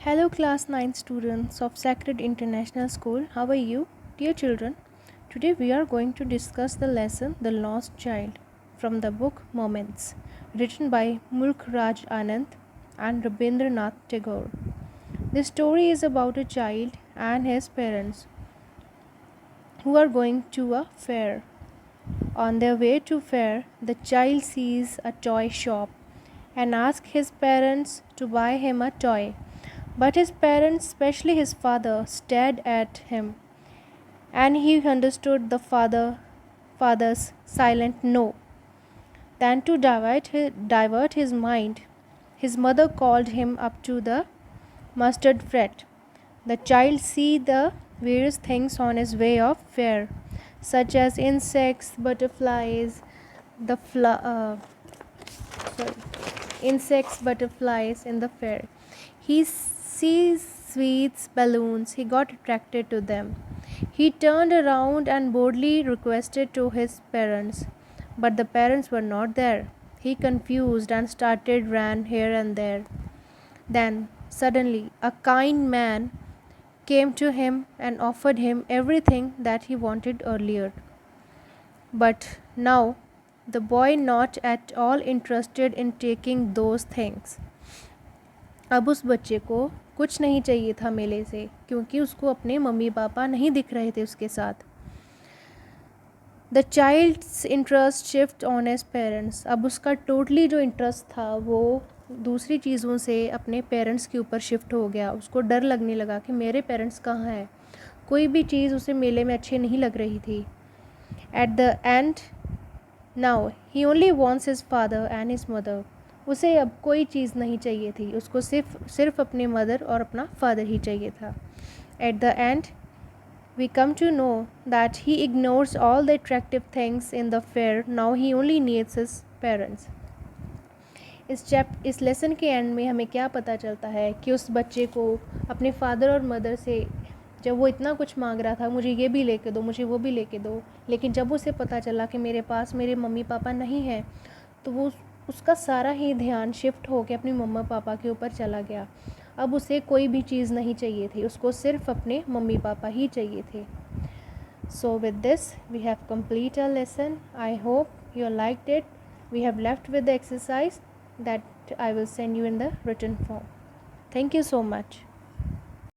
Hello, class 9 students of Sacred International School. How are you? Dear children, today we are going to discuss the lesson The Lost Child from the book Moments, written by Mulk Raj Anand and Rabindranath Tagore. This story is about a child and his parents who are going to a fair. On their way to fair, the child sees a toy shop and asks his parents to buy him a toy. But his parents, especially his father, stared at him, and he understood the father's silent no. Then to divert his mind, his mother called him up to the mustard fret. The child see the various things on his way of fair, such as insects, butterflies, the sorry, butterflies in the fair. He sees sweets, balloons. He got attracted to them. He turned around and boldly requested to his parents, but the parents were not there. He confused and started ran here and there. Then suddenly a kind man came to him and offered him everything that he wanted earlier. But now the boy not at all interested in taking those things. अब उस बच्चे को कुछ नहीं चाहिए था मेले से, क्योंकि उसको अपने मम्मी पापा नहीं दिख रहे थे उसके साथ. The child's interest shift on his parents. अब उसका टोटली जो इंटरेस्ट था वो दूसरी चीज़ों से अपने पेरेंट्स के ऊपर शिफ्ट हो गया. उसको डर लगने लगा कि मेरे पेरेंट्स कहाँ हैं. कोई भी चीज़ उसे मेले में अच्छी नहीं लग रही थी. At the end now he only wants his father and his mother. उसे अब कोई चीज़ नहीं चाहिए थी. उसको सिर्फ अपने मदर और अपना फादर ही चाहिए था. At the end we come to know that he ignores all the attractive things in the fair. Now he only needs his parents. इस लेसन के एंड में हमें क्या पता चलता है कि उस बच्चे को अपने फादर और मदर से जब वो इतना कुछ मांग रहा था, मुझे ये भी लेके दो, मुझे वो भी लेके दो, लेकिन जब उसे पता चला कि मेरे पास मेरे मम्मी पापा नहीं हैं, तो वो उसका सारा ही ध्यान शिफ्ट होकर अपनी मम्मा पापा के ऊपर चला गया. अब उसे कोई भी चीज़ नहीं चाहिए थी. उसको सिर्फ अपने मम्मी पापा ही चाहिए थे. So with this we have complete a lesson. I hope you liked it. We have left with the exercise that I will send you in the written form. Thank you so much.